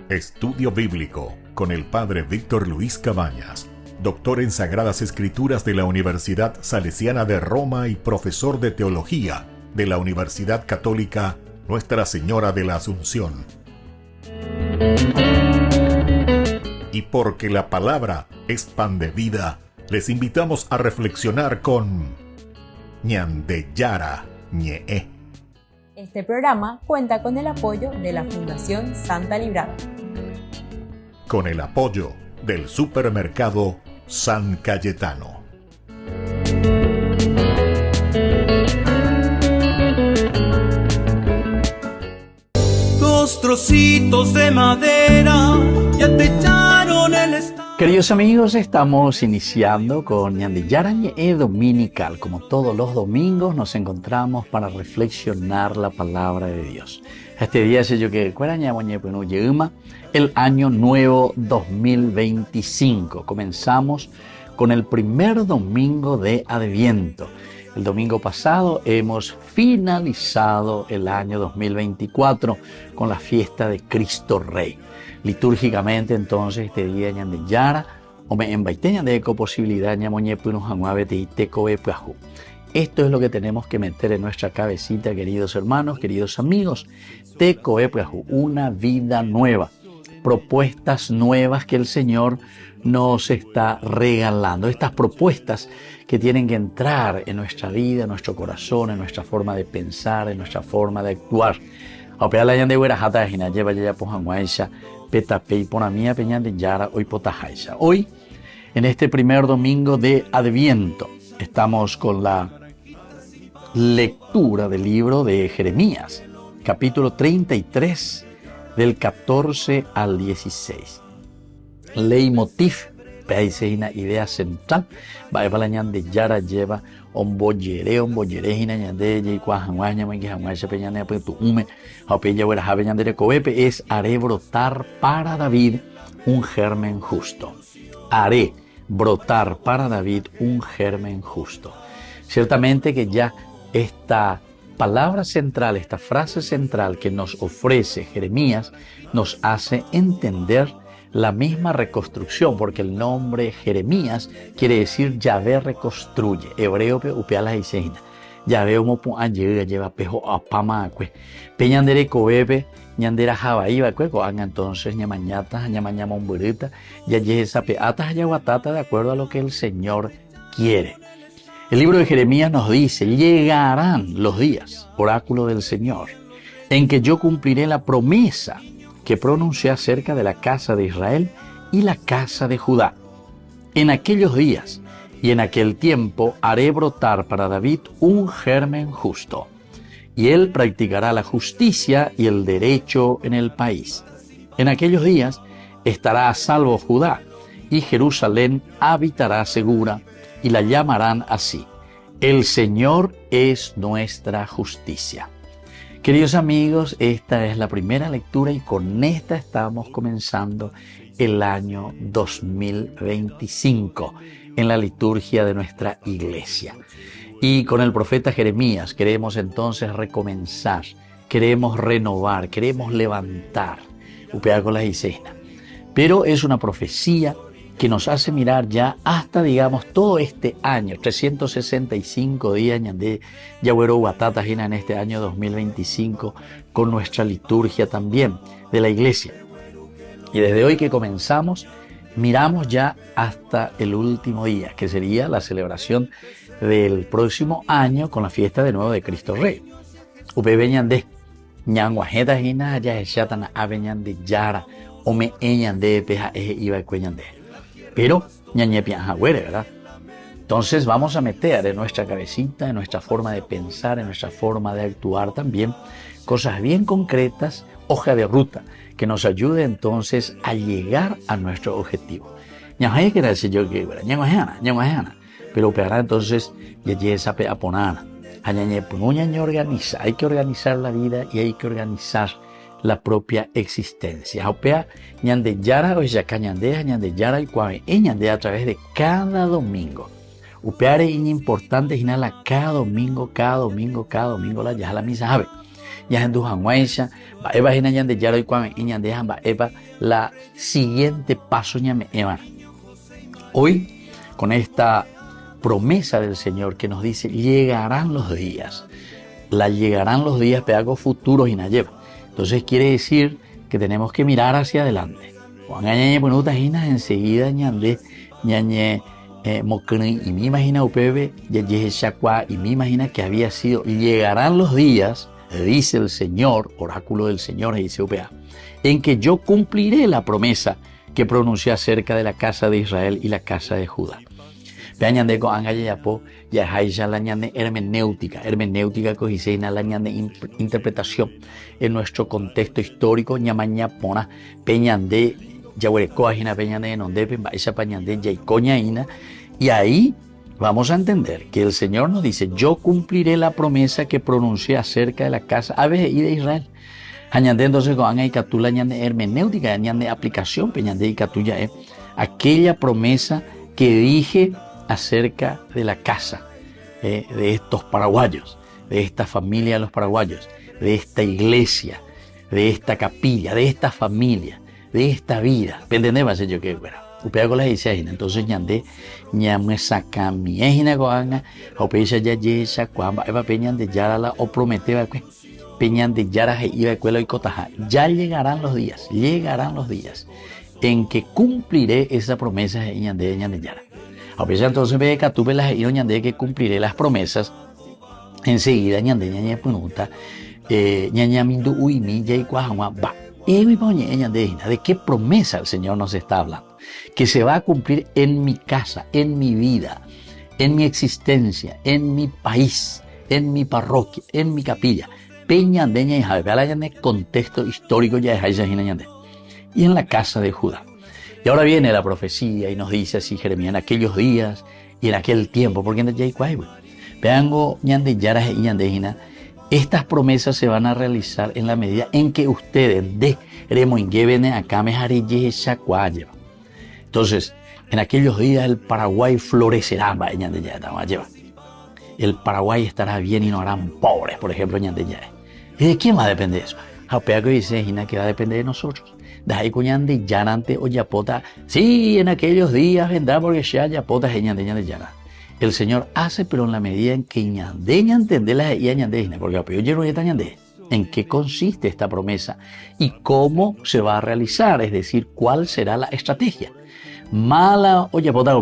Estudio Bíblico con el Padre Víctor Luis Cabañas, doctor en Sagradas Escrituras de la Universidad Salesiana de Roma y profesor de Teología de la Universidad Católica Nuestra Señora de la Asunción. Y porque la palabra es pan de vida, les invitamos a reflexionar con Ñandeyara Ñe'e. Este programa cuenta con el apoyo de la Fundación Santa Librada. Con el apoyo del supermercado San Cayetano. Dos trocitos de madera ya te echaron el estado. Queridos amigos, estamos iniciando con Ñandeyara Ñe'e Dominical. Como todos los domingos nos encontramos para reflexionar la palabra de Dios. Este día se yo que el año nuevo 2025. Comenzamos con el primer domingo de Adviento. El domingo pasado hemos finalizado el año 2024 con la fiesta de Cristo Rey. Litúrgicamente, entonces, este día Ñandeyara o me embaiteña de posibilidad Esto es lo que tenemos que meter en nuestra cabecita, queridos hermanos, queridos amigos. Una vida nueva. Propuestas nuevas que el Señor nos está regalando. Estas propuestas que tienen que entrar en nuestra vida, en nuestro corazón, en nuestra forma de pensar, en nuestra forma de actuar. Hoy, en este primer domingo de Adviento, estamos con la lectura del libro de Jeremías, capítulo 33, del 14 al 16. Leitmotiv, es una idea central. Ñandeyara lleva un boyere es haré brotar para David un germen justo. Haré brotar para David un germen justo. Ciertamente que ya esta palabra central, esta frase central que nos ofrece Jeremías, nos hace entender la misma reconstrucción, porque el nombre Jeremías quiere decir Yahvé reconstruye. Hebreo upeala iseina. Yahvé mopu anye lleva pejo apama cue. Peñandere coebe ñandera jabaiba cue coanga entonces ñamañata ñamañama umburita ya yesa peatas yaguatata de acuerdo a lo que el Señor quiere. El libro de Jeremías nos dice: llegarán los días, oráculo del Señor, en que yo cumpliré la promesa que pronuncié acerca de la casa de Israel y la casa de Judá. En aquellos días y en aquel tiempo haré brotar para David un germen justo, y él practicará la justicia y el derecho en el país. En aquellos días estará a salvo Judá, y Jerusalén habitará segura, y la llamarán así: el Señor es nuestra justicia. Queridos amigos, esta es la primera lectura y con esta estamos comenzando el año 2025 en la liturgia de nuestra iglesia. Y con el profeta Jeremías queremos entonces recomenzar, queremos renovar, queremos levantar. Upeácolas y Cena. Pero es una profecía que nos hace mirar ya hasta, digamos, todo este año, 365 días de Yagüero Guatata en este año 2025, con nuestra liturgia también de la iglesia. Y desde hoy que comenzamos, miramos ya hasta el último día, que sería la celebración del próximo año con la fiesta de nuevo de Cristo Rey. Upebe ñandé, ñanguajeta hina ya echatan aveñande yara, ome eñande peja iba cueñande. Pero ñañepia jagüere, ¿verdad? Entonces vamos a meter en nuestra cabecita, en nuestra forma de pensar, en nuestra forma de actuar también, cosas bien concretas, hoja de ruta, que nos ayude entonces a llegar a nuestro objetivo. Ñajaye quiere decir yo que, ñaguajana, pero operar entonces, ya sabe aponana. Organiza, hay que organizar la vida y hay que organizar la propia existencia. Opea ñandeyara o yacañandea ñandeyara y cuave ñandea a través de cada domingo. Upeare es importante inhala cada domingo la ya la misa sabe. ya en tu hanguaisha, va eva hina ñande yara y cuan y ñande va eva la siguiente paso ñame eva. Hoy, con esta promesa del Señor que nos dice, llegarán los días, llegarán los días, pedagogos futuros y nayeva. Entonces quiere decir que tenemos que mirar hacia adelante. Cuando ñañe ponuta hina enseguida ñande ñañe mocri y me imagina upebe ya shakwa y me imagina que había sido llegarán los días, dice el Señor, oráculo del Señor, dice UPA, en que yo cumpliré la promesa que pronuncié acerca de la casa de Israel y la casa de Judá. Vean con angayapo ya haisha la ñande hermenéutica cojiseina la ñande interpretación en nuestro contexto histórico ñamaña pona peñande yahuerecoajina peñande nondepe esa pañande yaicoñaina, y ahí vamos a entender que el Señor nos dice, yo cumpliré la promesa que pronuncié acerca de la casa y de Israel. Añade entonces con anga y catula ñande hermenéutica añade aplicación peñande y catuya aquella promesa que dije acerca de la casa de estos paraguayos, de esta familia de los paraguayos, de esta iglesia, de esta capilla, de esta familia, de esta vida. ¿Entendés? Yo que bueno, upea con las dice entonces ñande ñame saca mi ejina coanga o peisa ya yesa cuamba eva peñan de yara la o prometeba que peñan de yara iba escuela y cotaja. Ya llegarán los días en que cumpliré esa promesa de ñande yara. A pesar entonces ve que tú velas y ñande que cumpliré las promesas enseguida ñande ñañe punuta ñaña mindu uimi yai cuajama va. ¿De qué promesa el Señor nos está hablando? Que se va a cumplir en mi casa, en mi vida, en mi existencia, en mi país, en mi parroquia, en mi capilla. Peñandeña y Javier, contexto histórico ya es y en la casa de Judá. Y ahora viene la profecía y nos dice así Jeremías, en aquellos días y en aquel tiempo, porque en el veango ñande yaras y ñandejina. Estas promesas se van a realizar en la medida en que ustedes entonces, en aquellos días el Paraguay florecerá. El Paraguay estará bien y no harán pobres, por ejemplo, ¿Y de quién va a depender eso? Que va a depender de nosotros. Sí, en aquellos días vendrá porque ya yapota el Señor hace, pero en la medida en que ñandeña entenderla y ñandeña, porque en qué consiste esta promesa y cómo se va a realizar, es decir, cuál será la estrategia. Mala o yapota.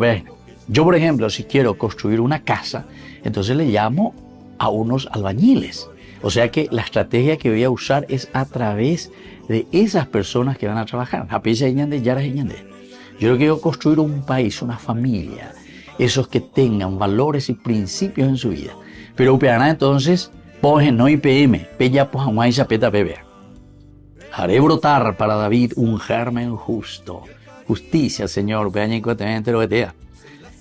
Yo, por ejemplo, si quiero construir una casa, entonces le llamo a unos albañiles. O sea que la estrategia que voy a usar es a través de esas personas que van a trabajar. Yo quiero construir un país, una familia, esos que tengan valores y principios en su vida. Pero upeana entonces, no IPM, pella pojamuaisa peta bebé. Haré brotar para David un germen justo. Justicia, Señor, upeaña y cotemente lo vetea.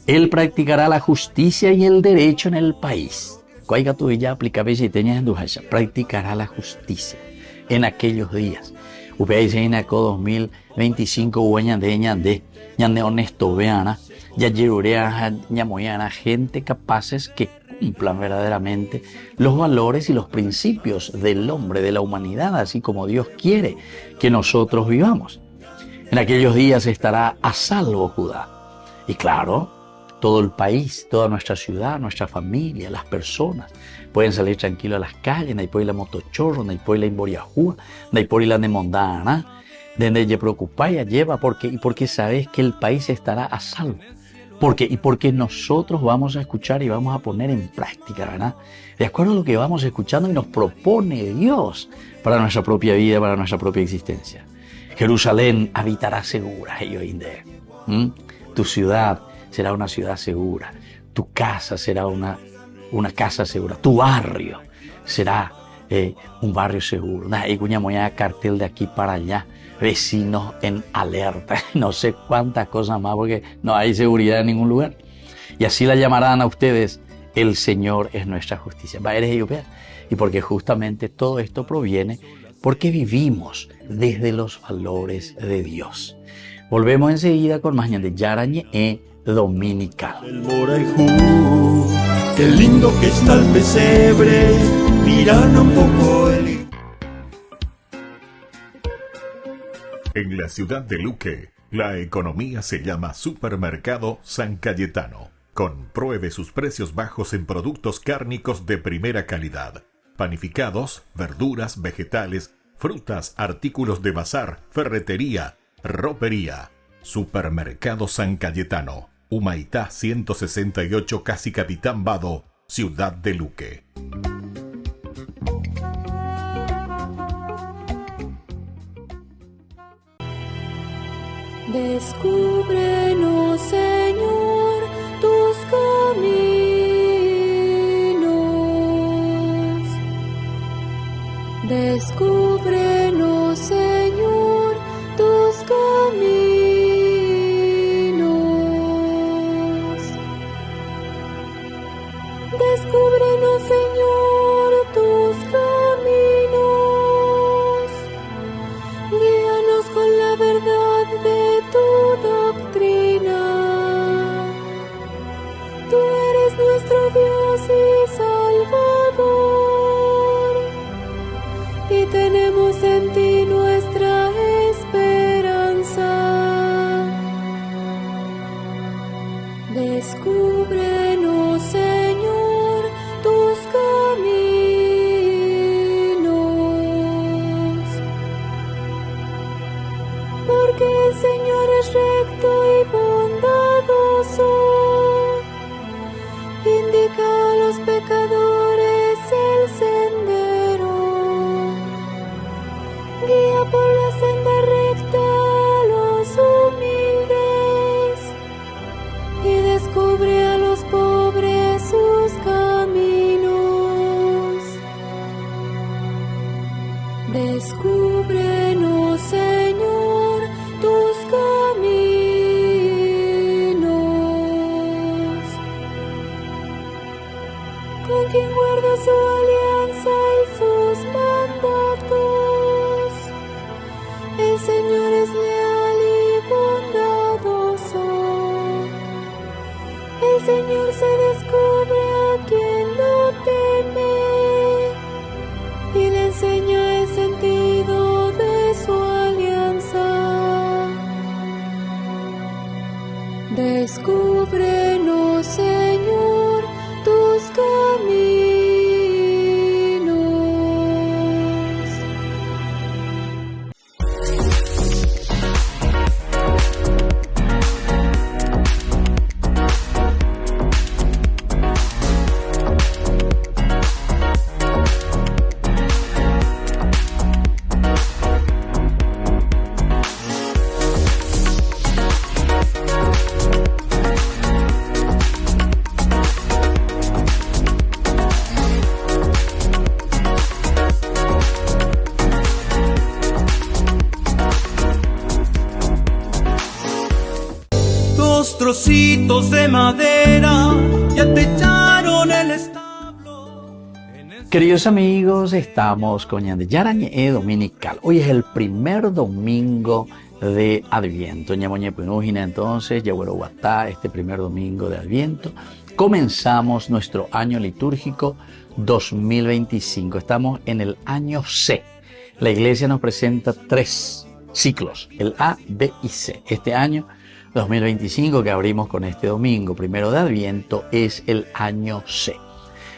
Él practicará la justicia y el derecho en el país. Cuaiga tu ella aplica visiteñas en Dujacha. Practicará la justicia en aquellos días. Upeaisa inaco 2025 ñande honesto veana. Ya llegurea ñamoyana gente capaces que cumplan verdaderamente los valores y los principios del hombre, de la humanidad, así como Dios quiere que nosotros vivamos. En aquellos días estará a salvo Judá. Y claro, todo el país, toda nuestra ciudad, nuestra familia, las personas pueden salir tranquilos a las calles, no hay por ir la motochorro, no hay por ir la imboriajúa, no hay por ir la nemondana, donde te preocupáis, lleva, porque sabes que el país estará a salvo. Porque nosotros vamos a escuchar y vamos a poner en práctica, ¿verdad? De acuerdo a lo que vamos escuchando y nos propone Dios para nuestra propia vida, para nuestra propia existencia. Jerusalén habitará segura, tu ciudad será una ciudad segura, tu casa será una casa segura, tu barrio será un barrio seguro. Y cuñamoya cartel de aquí para allá, vecinos en alerta, no sé cuántas cosas más, porque no hay seguridad en ningún lugar. Y así la llamarán a ustedes, el Señor es nuestra justicia. Y porque justamente todo esto proviene porque vivimos desde los valores de Dios. Volvemos enseguida con más de Yarañe Dominical. El Morajú, qué lindo que está el pesebre, miran un poco el... En la ciudad de Luque, la economía se llama Supermercado San Cayetano. Compruebe sus precios bajos en productos cárnicos de primera calidad. Panificados, verduras, vegetales, frutas, artículos de bazar, ferretería, ropería. Supermercado San Cayetano, Humaitá 168, Casi Capitán Vado, ciudad de Luque. Descúbrenos, Señor, tus caminos. Descúbrenos, Señor, tus caminos. Descúbrenos, Señor, tus caminos. Guíanos con la verdad de tu doctrina. Tú eres nuestro Dios y Salvador, y tenemos en ti nuestra esperanza. Descúbrenos, Señor, tus caminos, porque el Señor es recto y bondadoso. Indica a los pecadores el sendero. Guía por la senda recta a los humildes y descubre a los pobres sus caminos. Descúbrenos, Señor, tus caminos. Con quien guarda su alianza y sus mandatos. El Señor es leal y bondadoso. El Señor se descubre a quien lo teme y le enseña el sentido de su alianza. Descúbrenos, Señor, tus caminos. Dos trocitos de madera ya te echaron el establo. Queridos amigos, estamos con Yarañe Dominical. Hoy es el primer domingo de Adviento. Entonces, Yahuerohuatá, este primer domingo de Adviento, comenzamos nuestro año litúrgico 2025. Estamos en el año C. La iglesia nos presenta 3 ciclos, el A, B y C. Este año 2025 que abrimos con este domingo primero de Adviento es el año C.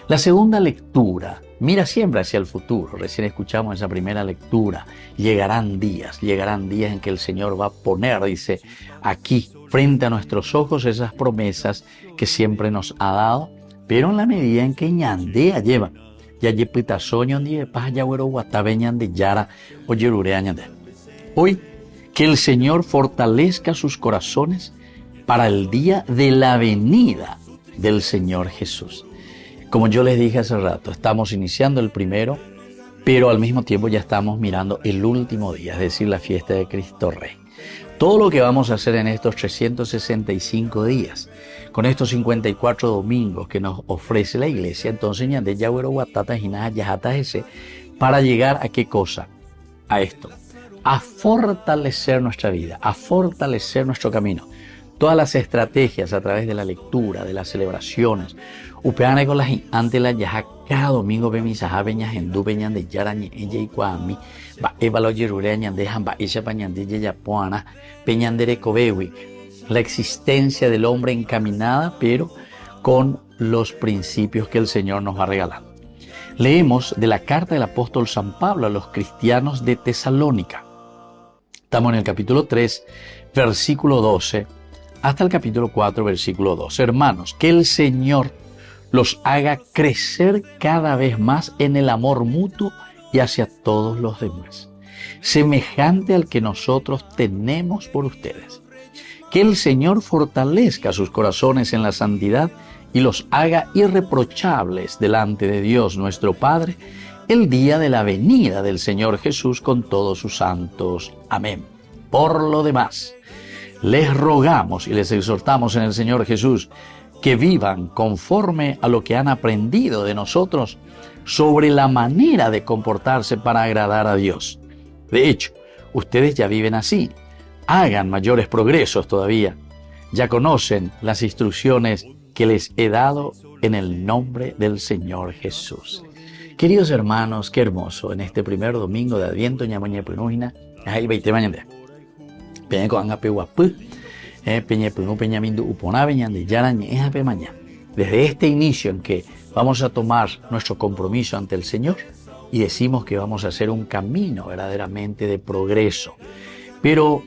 La segunda lectura mira siempre hacia el futuro. Recién escuchamos esa primera lectura. Llegarán días en que el Señor va a poner, dice, aquí frente a nuestros ojos esas promesas que siempre nos ha dado, pero en la medida en que ñandea lleva. Hoy, que el Señor fortalezca sus corazones para el día de la venida del Señor Jesús. Como yo les dije hace rato, estamos iniciando el primero, pero al mismo tiempo ya estamos mirando el último día, es decir, la fiesta de Cristo Rey. Todo lo que vamos a hacer en estos 365 días, con estos 54 domingos que nos ofrece la iglesia, entonces para llegar a qué cosa, a esto, a fortalecer nuestra vida, a fortalecer nuestro camino. Todas las estrategias a través de la lectura, de las celebraciones, ante la cada domingo bemisaja beña hendú beñan de yarañe ella y cuami va evalo yerure ñande jamba isha pañande ya puana peñandere cobewi. La existencia del hombre encaminada, pero con los principios que el Señor nos va regalando. Leemos de la carta del apóstol San Pablo a los cristianos de Tesalónica. Estamos en el capítulo 3, versículo 12, hasta el capítulo 4, versículo 2. Hermanos, que el Señor los haga crecer cada vez más en el amor mutuo y hacia todos los demás, semejante al que nosotros tenemos por ustedes. Que el Señor fortalezca sus corazones en la santidad y los haga irreprochables delante de Dios nuestro Padre el día de la venida del Señor Jesús con todos sus santos. Amén. Por lo demás, les rogamos y les exhortamos en el Señor Jesús que vivan conforme a lo que han aprendido de nosotros sobre la manera de comportarse para agradar a Dios. De hecho, ustedes ya viven así. Hagan mayores progresos todavía. Ya conocen las instrucciones que les he dado en el nombre del Señor Jesús. Queridos hermanos, qué hermoso en este primer domingo de Adviento ñamoñe penujina, ahí veinte mañana. Peña con angape guapu, peña penu peña mindu upona beñande yarañe ejape mañana. Desde este inicio en que vamos a tomar nuestro compromiso ante el Señor y decimos que vamos a hacer un camino verdaderamente de progreso. Pero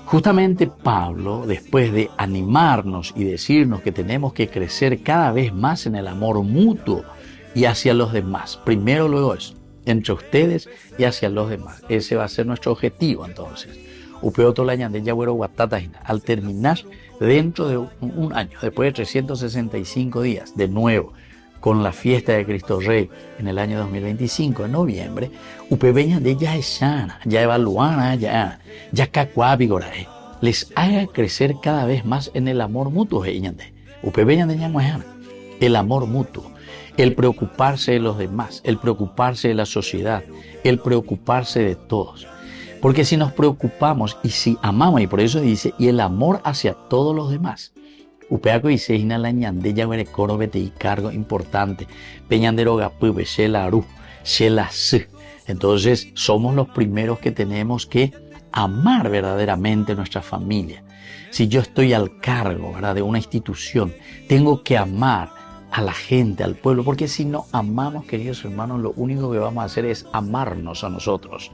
justamente Pablo, después de animarnos y decirnos que tenemos que crecer cada vez más en el amor mutuo y hacia los demás, primero luego eso, entre ustedes y hacia los demás. Ese va a ser nuestro objetivo entonces. Al terminar dentro de un año, después de 365 días, de nuevo, con la fiesta de Cristo Rey en el año 2025, en noviembre, upebeña de ya esana, ya evaluana, ya cacuabigorae, les haga crecer cada vez más en el amor mutuo, upebeña de ñamuejana, el amor mutuo, el preocuparse de los demás, el preocuparse de la sociedad, el preocuparse de todos. Porque si nos preocupamos y si amamos, y por eso dice, y el amor hacia todos los demás, upeaco y seina la ñande ya veré coro vete y cargo importante peñandero gapu shela aru shela se. Entonces somos los primeros que tenemos que amar verdaderamente nuestra familia. Si yo estoy al cargo, ¿verdad?, de una institución, tengo que amar a la gente, al pueblo, porque si no amamos, queridos hermanos, lo único que vamos a hacer es amarnos a nosotros.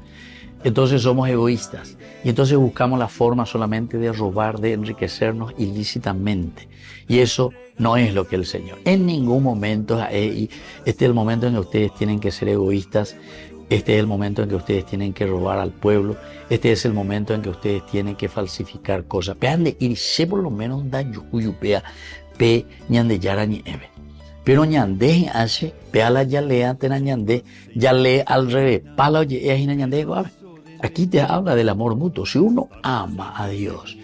Entonces somos egoístas y entonces buscamos la forma solamente de robar, de enriquecernos ilícitamente. Y eso no es lo que el Señor. En ningún momento, este es el momento en que ustedes tienen que ser egoístas, este es el momento en que ustedes tienen que robar al pueblo, este es el momento en que ustedes tienen que falsificar cosas. Pean de irse por lo menos da yuyupea, pe ñande yara ni eve. Pero ñande hace, pea la yalea tena ñande, yale al revés, pala oye, ajina ñande guave. Aquí te habla del amor mutuo. Si uno ama a Dios,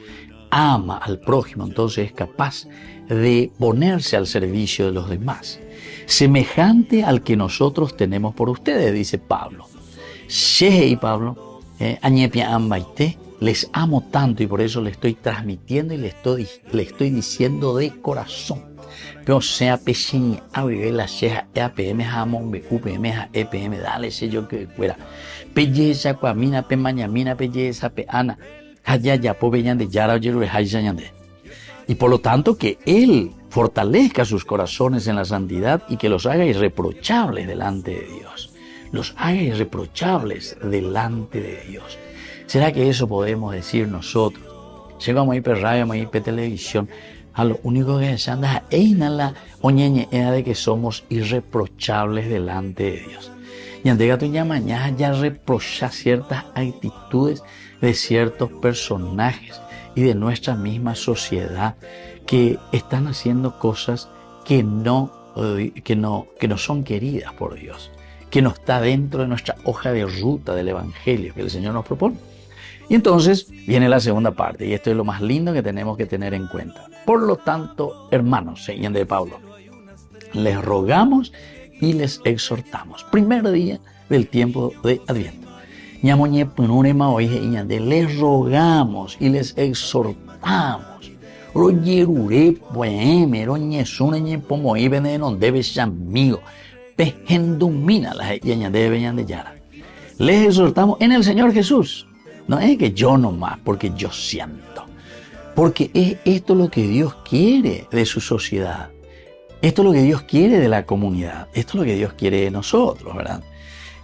ama al prójimo, entonces es capaz de ponerse al servicio de los demás. Semejante al que nosotros tenemos por ustedes, dice Pablo. Shehei Pablo, añepia ambaite, les amo tanto y por eso le estoy transmitiendo y le estoy diciendo de corazón. Pero sea pequeña, a vivir la sheja, EAPM, jamón, UPM, EPM, dale, sé yo que fuera. Pelleza, cuamina, pe mañamina, pelleza, pe ana, hayaya, pobeñan de yara, oyeru, hayayande. Y por lo tanto, que Él fortalezca sus corazones en la santidad y que los haga irreprochables delante de Dios. Los haga irreprochables delante de Dios. ¿Será que eso podemos decir nosotros? Llegamos ahí por radio, ahí por televisión. A lo único que se anda es la oñeñe de que somos irreprochables delante de Dios. Y ante tu ya mañana ya reprocha ciertas actitudes de ciertos personajes y de nuestra misma sociedad que están haciendo cosas que no son queridas por Dios, que no está dentro de nuestra hoja de ruta del Evangelio que el Señor nos propone. Y entonces viene la segunda parte, y esto es lo más lindo que tenemos que tener en cuenta. Por lo tanto, hermanos, seguían de Pablo, les rogamos y les exhortamos. Primer día del tiempo de Adviento. Les rogamos y les exhortamos. pehendumina la yañande beñande yara. Les exhortamos en el Señor Jesús. No es que yo nomás, porque yo siento. Porque es esto lo que Dios quiere de su sociedad. Esto es lo que Dios quiere de la comunidad. Esto es lo que Dios quiere de nosotros, ¿verdad?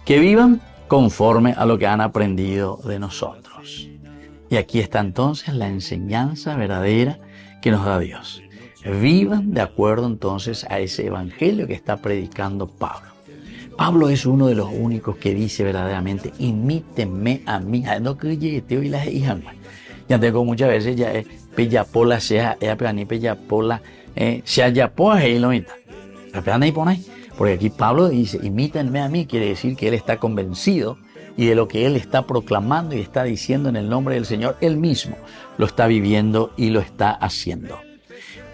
Que vivan conforme a lo que han aprendido de nosotros. Y aquí está entonces la enseñanza verdadera que nos da Dios. Vivan de acuerdo entonces a ese evangelio que está predicando Pablo. Pablo es uno de los únicos que dice verdaderamente, imítenme a mí. No que te oí las hijas. Ya tengo muchas veces ya peyapola sea peani peyapola sea yapoa y lo mita. Porque aquí Pablo dice, imítenme a mí, quiere decir que él está convencido y de lo que él está proclamando y está diciendo en el nombre del Señor, él mismo lo está viviendo y lo está haciendo.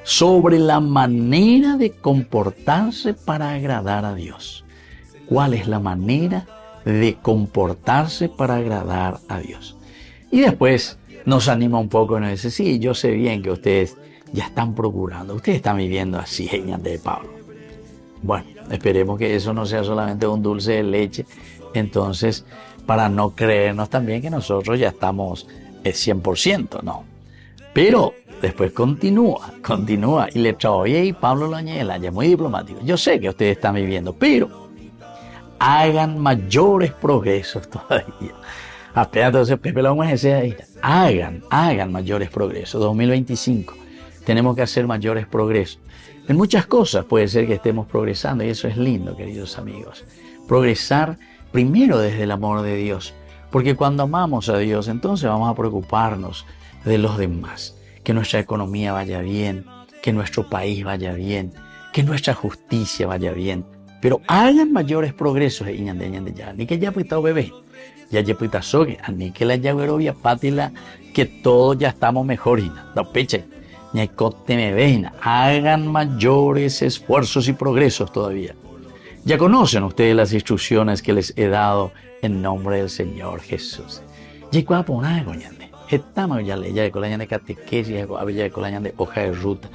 Sobre la manera de comportarse para agradar a Dios. ¿Cuál es la manera de comportarse para agradar a Dios? Y después nos anima un poco y nos dice, sí, yo sé bien que ustedes ya están procurando, ustedes están viviendo así, genial de Pablo. Bueno, esperemos que eso no sea solamente un dulce de leche, entonces, para no creernos también que nosotros ya estamos 100%, no. Pero después continúa, y le trae, y Pablo lo añade, ya muy diplomático. Yo sé que ustedes están viviendo, pero hagan mayores progresos todavía. Entonces, Pepe lo vamos a decir ahí. Hagan mayores progresos. 2025, tenemos que hacer mayores progresos. En muchas cosas puede ser que estemos progresando y eso es lindo, queridos amigos. Progresar primero desde el amor de Dios. Porque cuando amamos a Dios, entonces vamos a preocuparnos de los demás. Que nuestra economía vaya bien, que nuestro país vaya bien, que nuestra justicia vaya bien. Pero hagan mayores progresos ni que ya puita bebé, ya puita sogue, ni que la yaguerovia patila, que todos ya estamos mejor, no peche, ni cote me veina, hagan mayores esfuerzos y progresos todavía. Ya conocen ustedes las instrucciones que les he dado en nombre del Señor Jesús. Ya cuapo nada coñande, estamos ya le ya con la ñande catequesis, ya con la ñande hoja de ruta,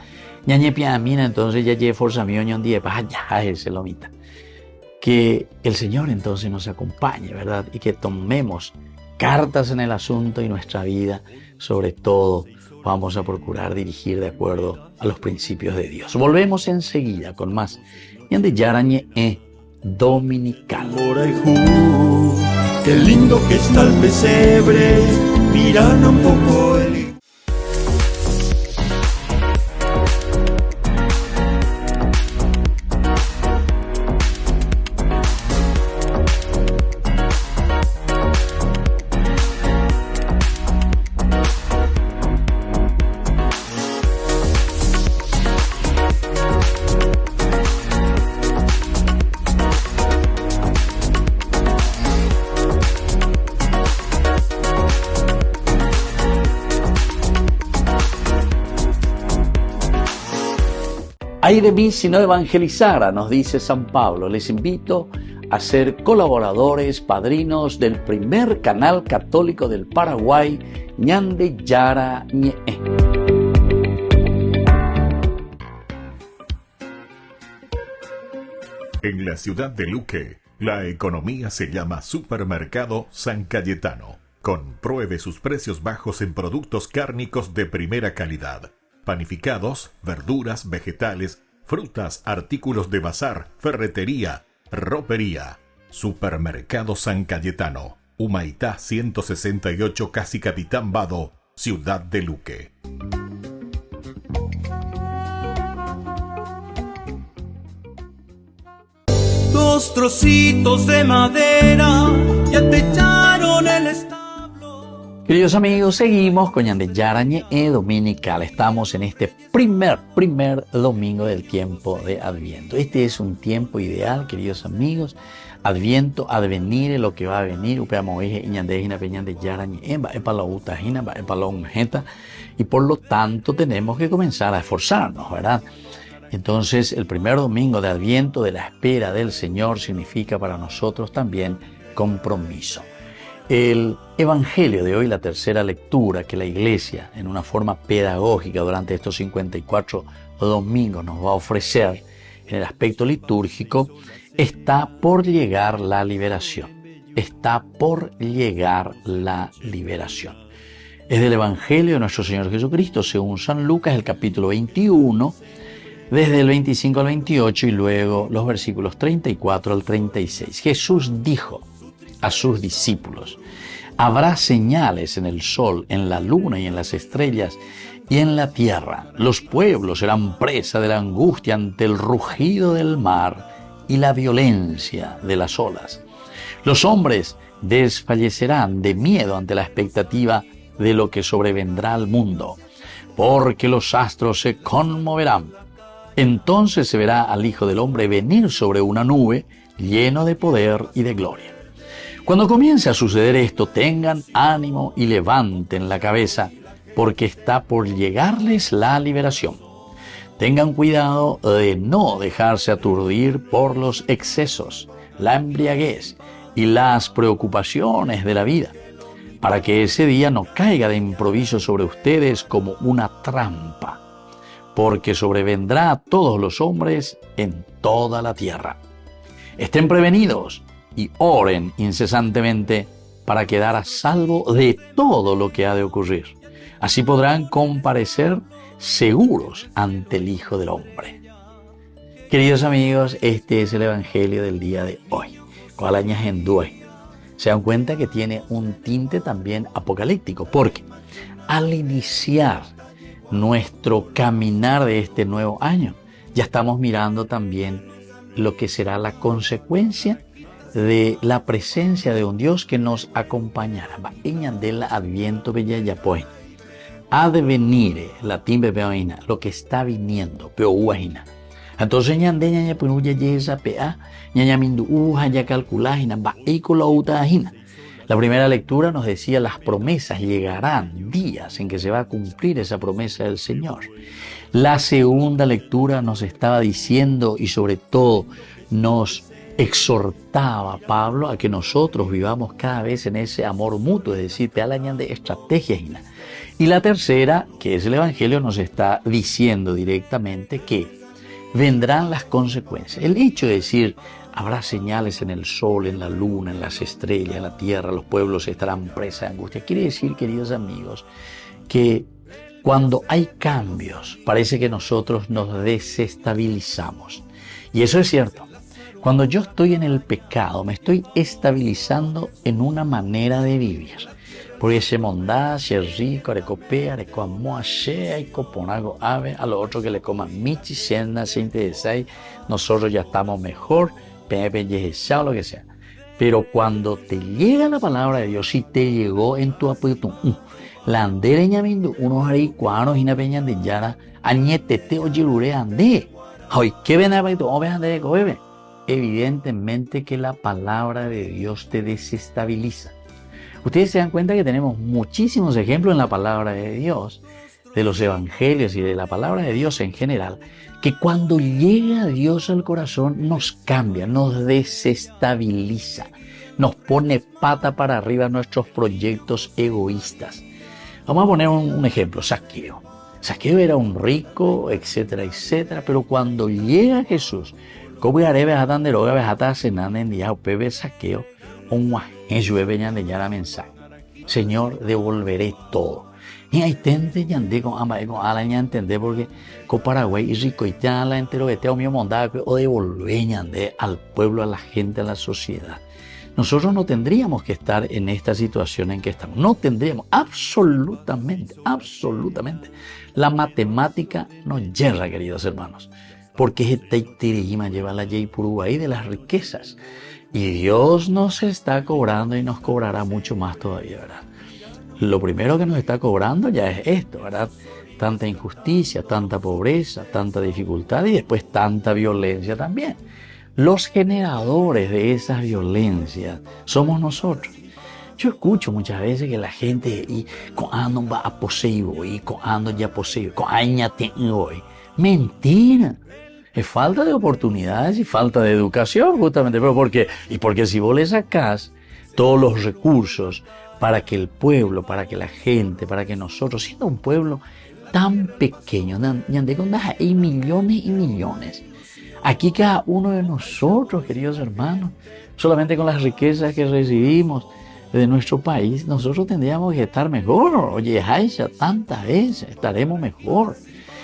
ñañe piamina, entonces ya lle forza mi oñón die pa ya se lo mita. Que el Señor entonces nos acompañe, ¿verdad? Y que tomemos cartas en el asunto y nuestra vida, sobre todo, vamos a procurar dirigir de acuerdo a los principios de Dios. Volvemos enseguida con más. Yande Yarañe Dominical. Qué lindo que está el pesebre, miran un poco el... Ay de mí si no evangelizara, nos dice San Pablo. Les invito a ser colaboradores, padrinos del primer canal católico del Paraguay, Ñande Yara Ñe. En la ciudad de Luque, la economía se llama Supermercado San Cayetano. Compruebe sus precios bajos en productos cárnicos de primera calidad. Panificados, verduras, vegetales, frutas, artículos de bazar, ferretería, ropería. Supermercado San Cayetano, Humaitá 168, Casi Capitán Vado, Ciudad de Luque. Dos trocitos de madera ya te echaron el establo. Queridos amigos, seguimos con Ñande Yarañe Dominical. Estamos en este primer domingo del tiempo de Adviento. Este es un tiempo ideal, queridos amigos. Adviento, advenir, lo que va a venir. Y por lo tanto tenemos que comenzar a esforzarnos, ¿verdad? Entonces, el primer domingo de Adviento, de la espera del Señor, significa para nosotros también compromiso. El Evangelio de hoy, la tercera lectura que la Iglesia, en una forma pedagógica durante estos 54 domingos, nos va a ofrecer en el aspecto litúrgico, está por llegar la liberación. Está por llegar la liberación. Es del Evangelio de nuestro Señor Jesucristo, según San Lucas, el capítulo 21, desde el 25 al 28 y luego los versículos 34 al 36. Jesús dijo a sus discípulos: habrá señales en el sol, en la luna y en las estrellas y en la tierra. Los pueblos serán presa de la angustia ante el rugido del mar y la violencia de las olas. Los hombres desfallecerán de miedo ante la expectativa de lo que sobrevendrá al mundo, porque los astros se conmoverán. Entonces se verá al Hijo del Hombre venir sobre una nube, lleno de poder y de gloria. Cuando comience a suceder esto, tengan ánimo y levanten la cabeza, porque está por llegarles la liberación. Tengan cuidado de no dejarse aturdir por los excesos, la embriaguez y las preocupaciones de la vida, para que ese día no caiga de improviso sobre ustedes como una trampa, porque sobrevendrá a todos los hombres en toda la tierra. Estén prevenidos y oren incesantemente para quedar a salvo de todo lo que ha de ocurrir. Así podrán comparecer seguros ante el Hijo del Hombre. Queridos amigos, este es el Evangelio del día de hoy. Se dan cuenta que tiene un tinte también apocalíptico, porque al iniciar nuestro caminar de este nuevo año, ya estamos mirando también lo que será la consecuencia de la presencia de un Dios que nos acompañará. Ha de venir la timbe peoina, lo que está viniendo, peohuajina. Entonces ñande ñaña punuya yesa pea, ñaña mindu uja ya calculajina, baícola utajina. La primera lectura nos decía las promesas, llegarán días en que se va a cumplir esa promesa del Señor. La segunda lectura nos estaba diciendo y sobre todo nos exhortaba Pablo a que nosotros vivamos cada vez en ese amor mutuo, es decir, pealañan de estrategias. Y la tercera, que es el Evangelio, nos está diciendo directamente que vendrán las consecuencias. El hecho de decir, habrá señales en el sol, en la luna, en las estrellas, en la tierra, los pueblos estarán presa de angustia. Quiere decir, queridos amigos, que cuando hay cambios, parece que nosotros nos desestabilizamos. Y eso es cierto. Cuando yo estoy en el pecado, me estoy estabilizando en una manera de vivir. Porque se mondá, se rico, recopea, recoamoa, shea y coponago ave, a lo otro que le coman michi, cena, se interesa, nosotros ya estamos mejor, pepe, yejechao, lo que sea. Pero cuando te llega la palabra de Dios, si te llegó en tu apuesto, la andere ñamindu, unos aricuanos y una peña de yara, añetete o yirure ande. Hoy, ¿qué ven a ver tú? Evidentemente que la palabra de Dios te desestabiliza. Ustedes se dan cuenta que tenemos muchísimos ejemplos en la palabra de Dios, de los evangelios y de la palabra de Dios en general, que cuando llega Dios al corazón nos cambia, nos desestabiliza, nos pone pata para arriba nuestros proyectos egoístas. Vamos a poner un ejemplo, Zaqueo. Zaqueo era un rico, etcétera, etcétera, pero cuando llega Jesús, como arebe hatan de roga bejata cenan en día pebe Zaqueo, un llueve ñande ya mensaje. Señor, devolveré todo. Y hay tente ñande con ama con ala ña entender porque con Paraguay y rico y ya la entero que te mío mondada o devolver ñande al pueblo, a la gente, a la sociedad. Nosotros no tendríamos que estar en esta situación en que estamos. No tendríamos, absolutamente. La matemática nos yerra, queridos hermanos. Porque este Tirima lleva la ley Uruguay de las riquezas. Y Dios nos está cobrando y nos cobrará mucho más todavía, ¿verdad? Lo primero que nos está cobrando ya es esto, ¿verdad? Tanta injusticia, tanta pobreza, tanta dificultad y después tanta violencia también. Los generadores de esas violencias somos nosotros. Yo escucho muchas veces que la gente y cuando va a poseer y cuando ya posee, cuando tengo hoy. Mentira. Es falta de oportunidades y falta de educación, justamente. ¿Pero por qué? Y porque si vos le sacás todos los recursos para que el pueblo, para que la gente, para que nosotros, siendo un pueblo tan pequeño, hay millones y millones, Aquí cada uno de nosotros, queridos hermanos, solamente con las riquezas que recibimos de nuestro país, nosotros tendríamos que estar mejor. Oye, Aisha, tantas veces estaremos mejor.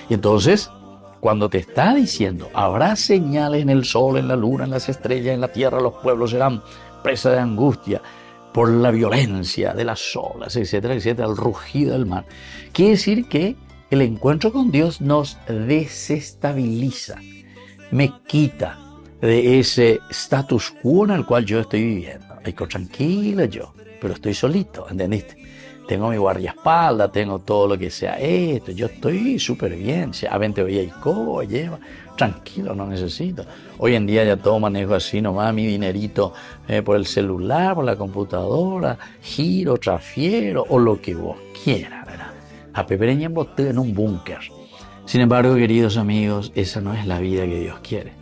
Y entonces, cuando te está diciendo, habrá señales en el sol, en la luna, en las estrellas, en la tierra, los pueblos serán presa de angustia por la violencia de las olas, etcétera, etcétera, el rugido del mar. Quiere decir que el encuentro con Dios nos desestabiliza, me quita de ese status quo en el cual yo estoy viviendo. Estoy tranquilo yo, pero estoy solito, ¿entendiste? Tengo mi guardaespaldas, tengo todo lo que sea esto, yo estoy súper bien. Si a 20 hoy hay cobo, lleva, tranquilo, no necesito. Hoy en día ya todo manejo así nomás, mi dinerito por el celular, por la computadora, giro, transfiero o lo que vos quieras, ¿verdad? A pepereña en un búnker. Sin embargo, queridos amigos, esa no es la vida que Dios quiere.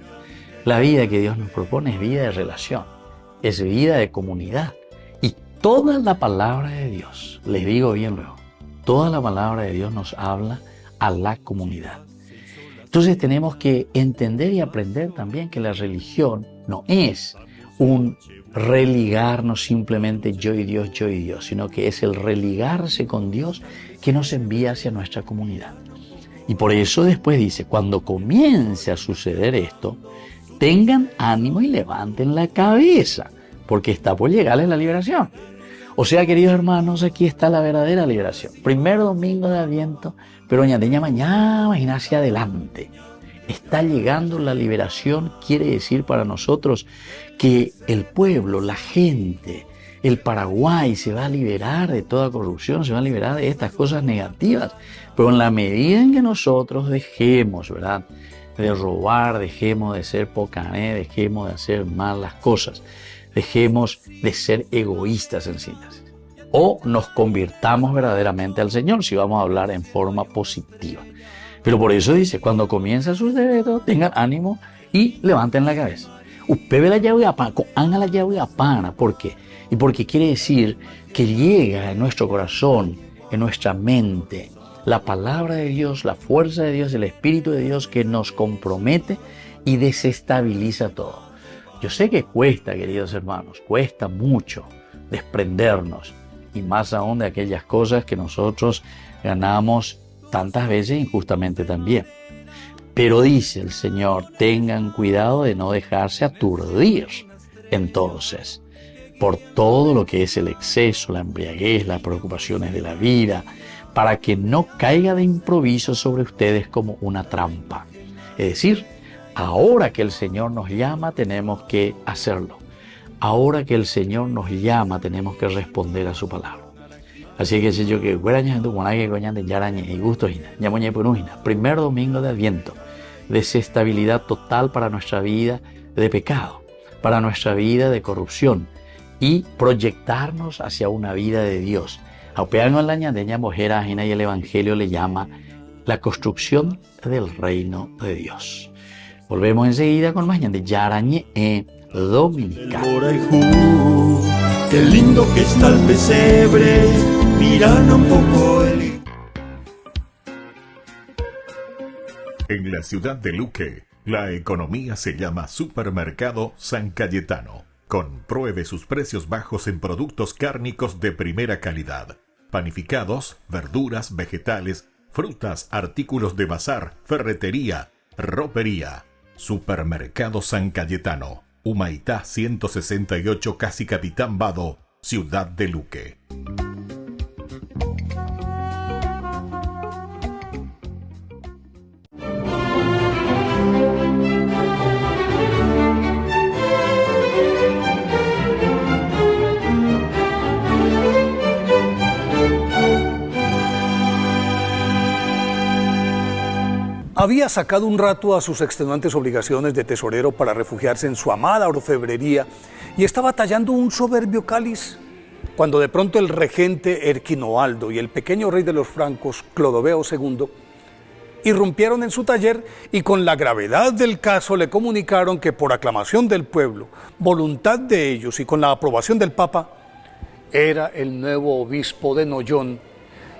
La vida que Dios nos propone es vida de relación, es vida de comunidad. Y toda la palabra de Dios, les digo bien luego, toda la palabra de Dios nos habla a la comunidad. Entonces tenemos que entender y aprender también que la religión no es un religarnos simplemente yo y Dios, sino que es el religarse con Dios que nos envía hacia nuestra comunidad. Y por eso después dice, cuando comience a suceder esto, tengan ánimo y levanten la cabeza, porque está por llegarles la liberación. O sea, queridos hermanos, aquí está la verdadera liberación. Primer domingo de Adviento, pero mañana y hacia adelante. Está llegando la liberación, quiere decir para nosotros que el pueblo, la gente, el Paraguay se va a liberar de toda corrupción, se va a liberar de estas cosas negativas. Pero en la medida en que nosotros dejemos, ¿verdad?, de robar, dejemos de ser pocané, dejemos de hacer mal las cosas, dejemos de ser egoístas en síntesis, o nos convirtamos verdaderamente al Señor, si vamos a hablar en forma positiva. Pero por eso dice, cuando comiencen sus decretos, tengan ánimo y levanten la cabeza. Usted ve la llave a pana, haga la llave a pana. ¿Por qué? Y porque quiere decir que llega en nuestro corazón, en nuestra mente, la palabra de Dios, la fuerza de Dios, el Espíritu de Dios que nos compromete y desestabiliza todo. Yo sé que cuesta, queridos hermanos, cuesta mucho desprendernos, y más aún de aquellas cosas que nosotros ganamos tantas veces injustamente también. Pero dice el Señor, tengan cuidado de no dejarse aturdir entonces por todo lo que es el exceso, la embriaguez, las preocupaciones de la vida, para que no caiga de improviso sobre ustedes como una trampa. Es decir, ahora que el Señor nos llama, tenemos que hacerlo. Ahora que el Señor nos llama, tenemos que responder a su palabra. Así que si yo que primer domingo de Adviento, desestabilidad total para nuestra vida de pecado, para nuestra vida de corrupción y proyectarnos hacia una vida de Dios. Aupeano en la ñandeña mujer ajena y el Evangelio le llama la construcción del reino de Dios. Volvemos enseguida con más ñande Yarañe Dominical. Qué lindo que está el pesebre, miran un poco el... En la ciudad de Luque, la economía se llama Supermercado San Cayetano. Compruebe sus precios bajos en productos cárnicos de primera calidad. Panificados, verduras, vegetales, frutas, artículos de bazar, ferretería, ropería. Supermercado San Cayetano. Humaitá 168, Casi Capitán Vado, ciudad de Luque. Había sacado un rato a sus extenuantes obligaciones de tesorero para refugiarse en su amada orfebrería y estaba tallando un soberbio cáliz, cuando de pronto el regente Erquinoaldo y el pequeño rey de los francos, Clodoveo II, irrumpieron en su taller y con la gravedad del caso le comunicaron que por aclamación del pueblo, voluntad de ellos y con la aprobación del Papa, era el nuevo obispo de Noyon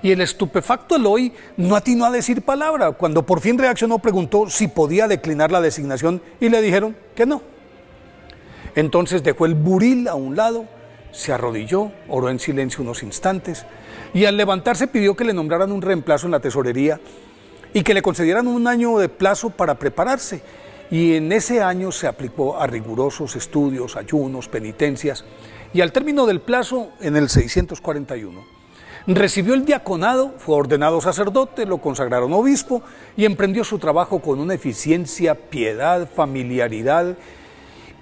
Y el estupefacto Eloy no atinó a decir palabra. Cuando por fin reaccionó, preguntó si podía declinar la designación y le dijeron que no. Entonces dejó el buril a un lado, se arrodilló, oró en silencio unos instantes y al levantarse pidió que le nombraran un reemplazo en la tesorería y que le concedieran un año de plazo para prepararse. Y en ese año se aplicó a rigurosos estudios, ayunos, penitencias, y al término del plazo, en el 641, recibió el diaconado, fue ordenado sacerdote, lo consagraron obispo y emprendió su trabajo con una eficiencia, piedad, familiaridad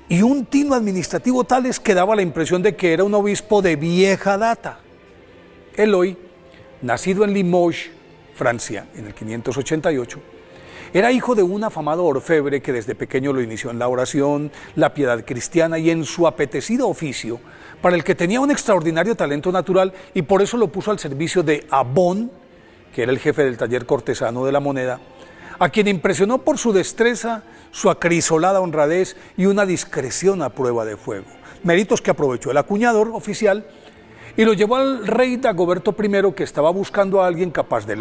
y un tino administrativo tales que daba la impresión de que era un obispo de vieja data. Eloy, nacido en Limoges, Francia, en el 588, era hijo de un afamado orfebre que desde pequeño lo inició en la oración, la piedad cristiana y en su apetecido oficio, para el que tenía un extraordinario talento natural y por eso lo puso al servicio de Abón, que era el jefe del taller cortesano de la moneda, a quien impresionó por su destreza, su acrisolada honradez y una discreción a prueba de fuego, méritos que aprovechó el acuñador oficial y lo llevó al rey Dagoberto I, que estaba buscando a alguien capaz de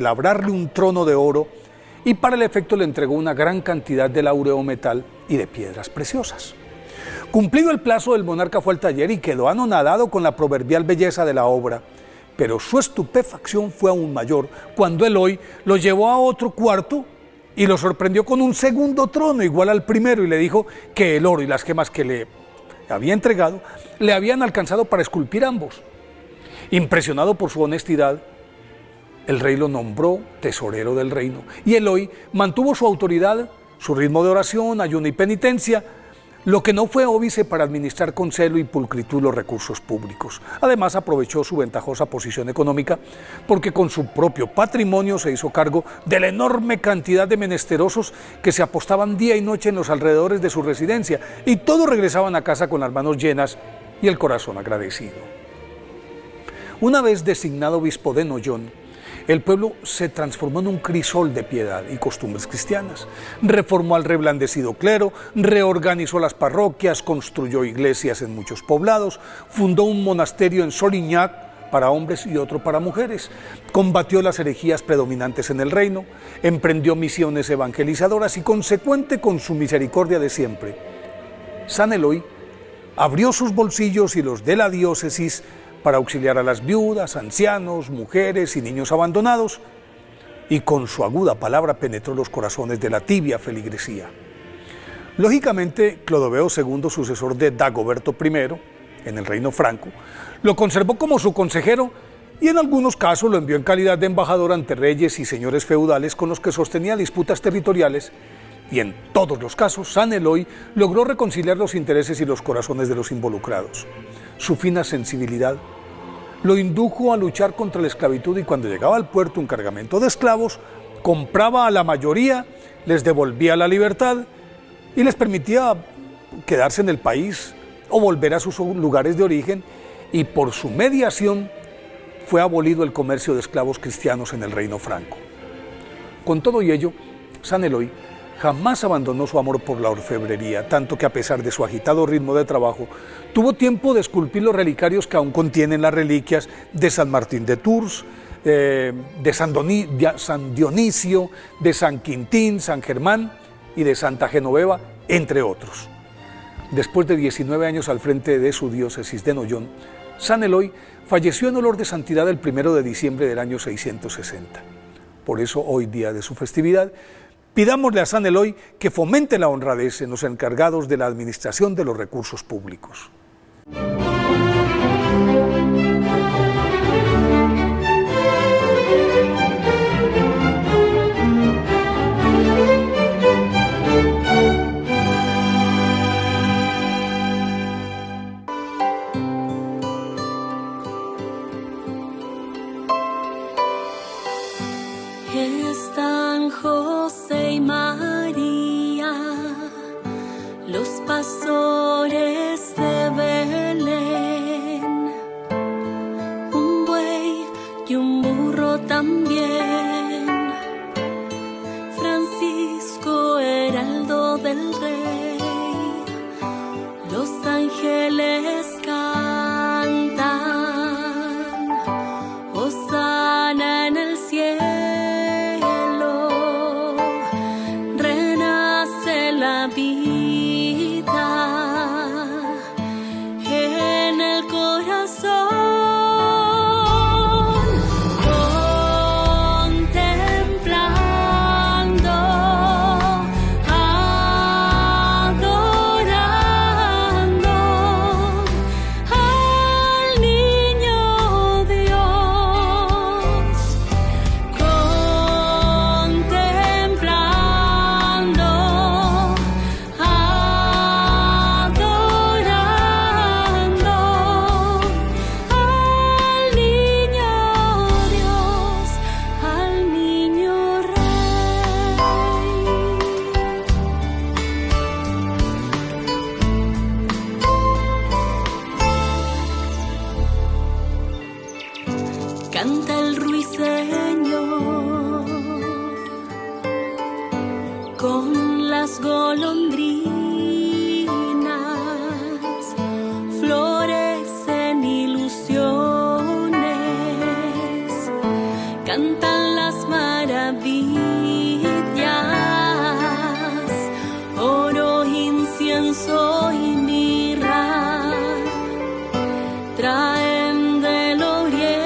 labrarle un trono de oro, y para el efecto le entregó una gran cantidad de láureo metal y de piedras preciosas. Cumplido el plazo, el monarca fue al taller y quedó anonadado con la proverbial belleza de la obra, pero su estupefacción fue aún mayor cuando Eloy lo llevó a otro cuarto y lo sorprendió con un segundo trono igual al primero y le dijo que el oro y las gemas que le había entregado le habían alcanzado para esculpir ambos. Impresionado por su honestidad, el rey lo nombró tesorero del reino y Eloy mantuvo su autoridad, su ritmo de oración, ayuno y penitencia, lo que no fue óbice para administrar con celo y pulcritud los recursos públicos. Además aprovechó su ventajosa posición económica porque con su propio patrimonio se hizo cargo de la enorme cantidad de menesterosos que se apostaban día y noche en los alrededores de su residencia y todos regresaban a casa con las manos llenas y el corazón agradecido. Una vez designado obispo de Noyon, el pueblo se transformó en un crisol de piedad y costumbres cristianas. Reformó al reblandecido clero, reorganizó las parroquias, construyó iglesias en muchos poblados, fundó un monasterio en Solignac para hombres y otro para mujeres, combatió las herejías predominantes en el reino, emprendió misiones evangelizadoras y consecuente con su misericordia de siempre, San Eloy abrió sus bolsillos y los de la diócesis para auxiliar a las viudas, ancianos, mujeres y niños abandonados, y con su aguda palabra penetró los corazones de la tibia feligresía. Lógicamente, Clodoveo II, sucesor de Dagoberto I, en el reino franco, lo conservó como su consejero y en algunos casos lo envió en calidad de embajador ante reyes y señores feudales con los que sostenía disputas territoriales, y en todos los casos San Eloy logró reconciliar los intereses y los corazones de los involucrados. Su fina sensibilidad lo indujo a luchar contra la esclavitud y cuando llegaba al puerto un cargamento de esclavos, compraba a la mayoría, les devolvía la libertad y les permitía quedarse en el país o volver a sus lugares de origen, y por su mediación fue abolido el comercio de esclavos cristianos en el reino franco. Con todo y ello, San Eloy jamás abandonó su amor por la orfebrería, tanto que a pesar de su agitado ritmo de trabajo, tuvo tiempo de esculpir los relicarios que aún contienen las reliquias de San Martín de Tours, de San Dionisio, de San Quintín, San Germán y de Santa Genoveva, entre otros. Después de 19 años al frente de su diócesis de Noyon, San Eloy falleció en olor de santidad el 1 de diciembre del año 660. Por eso, hoy día de su festividad, pidámosle a San Eloy que fomente la honradez en los encargados de la administración de los recursos públicos. Están José y María, los pastores de canta el ruiseñor con las golondrinas, florecen ilusiones, cantan las maravillas, oro, incienso y mirra, traen del oriente,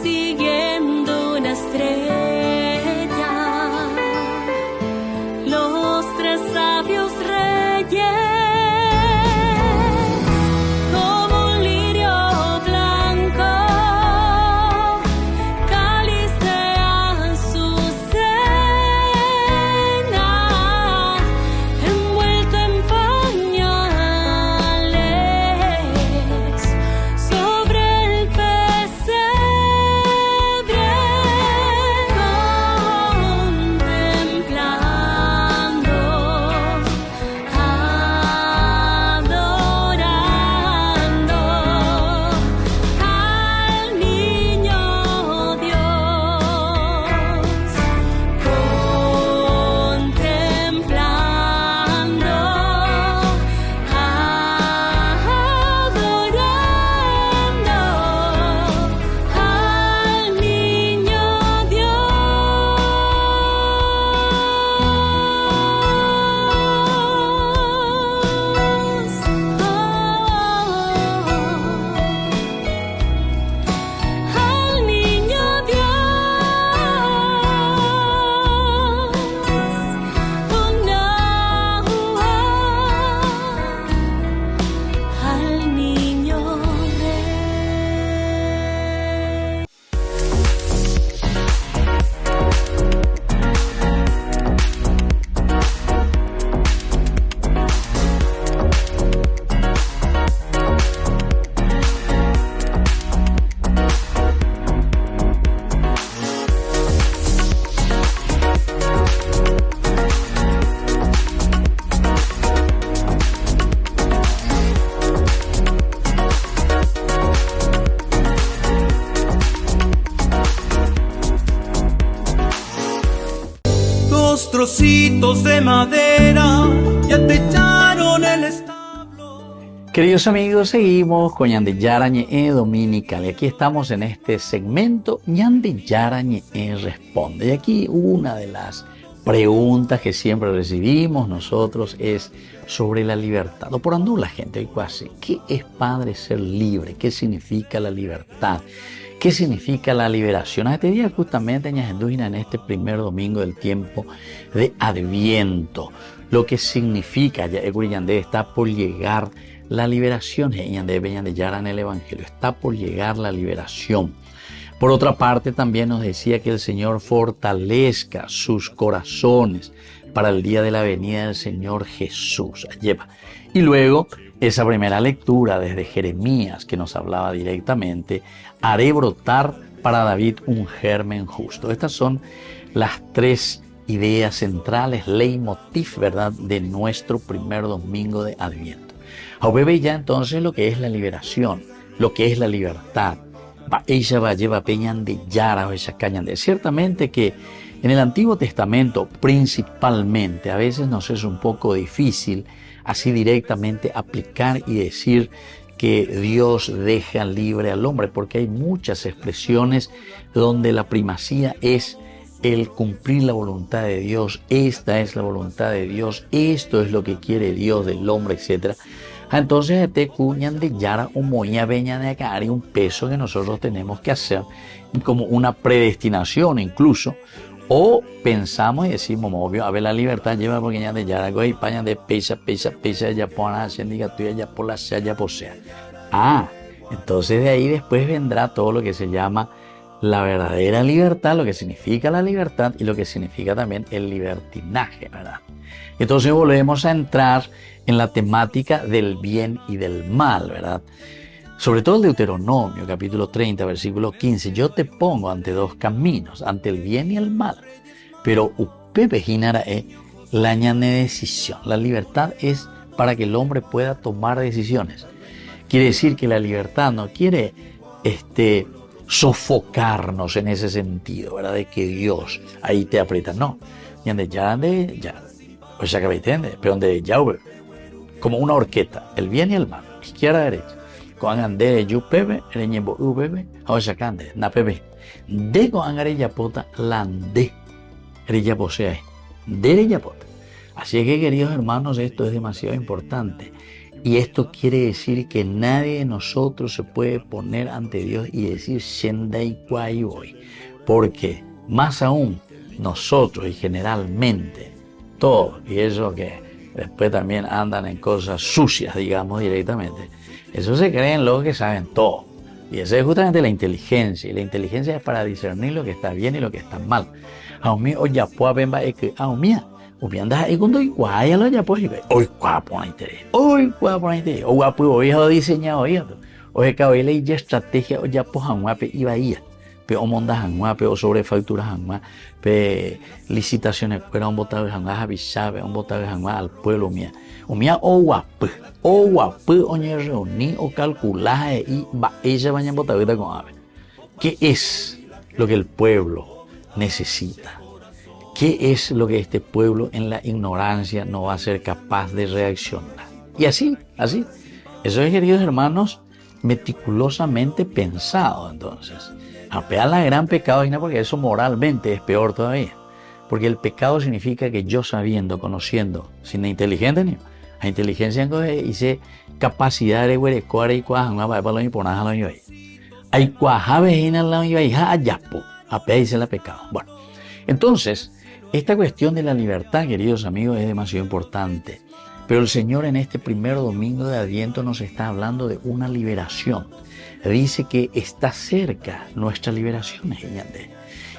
siguiendo una estrella, los tres sabios reyes, como un lirio blanco, cáliz de azucena, envuelto en pañales, sobre el pesebre, contemplando, adorando al niño Dios, contemplando, adorando al niño al niño al niño rey. Dos trocitos de madera ya te echaron el establo. Queridos amigos, seguimos con Ñande Yarañe Dominical y aquí estamos en este segmento Ñande Yarañe Responde. Y aquí una de las preguntas que siempre recibimos nosotros es sobre la libertad. O por andar la gente hoy así, ¿qué es, padre, ser libre? ¿Qué significa la libertad? ¿Qué significa la liberación? A este día justamente en este primer domingo del tiempo de Adviento, lo que significa, ya está por llegar la liberación, ya en el Evangelio, está por llegar la liberación. Por otra parte, también nos decía que el Señor fortalezca sus corazones para el día de la venida del Señor Jesús. Y luego, esa primera lectura desde Jeremías que nos hablaba directamente, haré brotar para David un germen justo. Estas son las tres ideas centrales, leitmotiv, ¿verdad?, de nuestro primer domingo de Adviento. A bebé ya entonces lo que es la liberación, lo que es la libertad. Ella va lleva peñan de yara o ella cañan de. Ciertamente que en el Antiguo Testamento principalmente a veces nos es un poco difícil así directamente aplicar y decir que Dios deja libre al hombre, porque hay muchas expresiones donde la primacía es el cumplir la voluntad de Dios. Esta es la voluntad de Dios, esto es lo que quiere Dios del hombre, etc. Entonces te cuñan de yara o moña veña de acá, hay un peso que nosotros tenemos que hacer como una predestinación incluso. O pensamos y decimos, obvio, a ver, la libertad lleva porque ya de yara, y paña de pesa, ya pona, ascendiga tuya, ya por la sea, ya posea. Entonces de ahí después vendrá todo lo que se llama la verdadera libertad, lo que significa la libertad y lo que significa también el libertinaje, ¿verdad? Entonces volvemos a entrar en la temática del bien y del mal, ¿verdad? Sobre todo el Deuteronomio, capítulo 30, versículo 15. Yo te pongo ante dos caminos, ante el bien y el mal. Pero upepe ginara la ñane decisión. La libertad es para que el hombre pueda tomar decisiones. Quiere decir que la libertad no quiere sofocarnos en ese sentido, ¿verdad? De que Dios ahí te aprieta. No. Y donde ya, pues ya que me entiende, pero donde ya, como una horqueta, el bien y el mal, izquierda, derecha. Con ande yu pebe, el ñembo u bebe, o ya cande, na pebe. De con angare yapota, lande, el yaposea, de yapota. Así es que, queridos hermanos, esto es demasiado importante. Y esto quiere decir que nadie de nosotros se puede poner ante Dios y decir Shendai Kwai hoy. Porque, más aún, nosotros y generalmente, todos, y eso que después también andan en cosas sucias, digamos directamente, eso se creen los que saben todo. Y esa es justamente la inteligencia. Y la inteligencia es para discernir lo que está bien y lo que está mal. Aumí o ya puedo ver que aumía. Upiandas ahí cuando igual ya lo ya pues hoy guapo na interés hoy guapo na interés o guapo hoy ha diseñado hoy que hoy le ya estrategia o ya pues hanguape iba ahí pe o mondas hanguape o sobrefacturas hanguá pe licitaciones fuera un botado hanguá avisabe un botado hanguá al pueblo mía o guapo o ni reunir o calcular y va ella baña botadita con ave. ¿Qué es lo que el pueblo necesita? ¿Qué es lo que este pueblo en la ignorancia no va a ser capaz de reaccionar? Y así. Eso es, queridos hermanos, meticulosamente pensado entonces. Apea la gran pecado, porque eso moralmente es peor todavía. Porque el pecado significa que yo sabiendo, conociendo, sin inteligente ni la inteligencia hice capacidad de huerecoar y cuajan para lo imponer a lo yo. Hay cuajaves en el lado y ayapo. Apea dice el pecado. Bueno, entonces, esta cuestión de la libertad, queridos amigos, es demasiado importante. Pero el Señor en este primer domingo de Adviento nos está hablando de una liberación. Dice que está cerca nuestra liberación.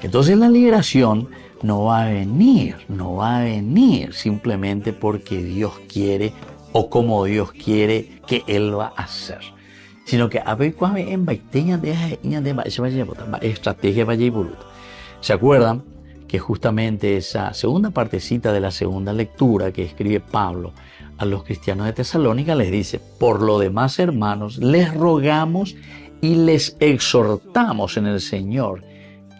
Entonces la liberación no va a venir simplemente porque Dios quiere o como Dios quiere que Él va a hacer. Sino que a ver cuál en baiteña de estrategia vaya y voluta. ¿Se acuerdan? Que justamente esa segunda partecita de la segunda lectura que escribe Pablo a los cristianos de Tesalónica les dice: por lo demás, hermanos, les rogamos y les exhortamos en el Señor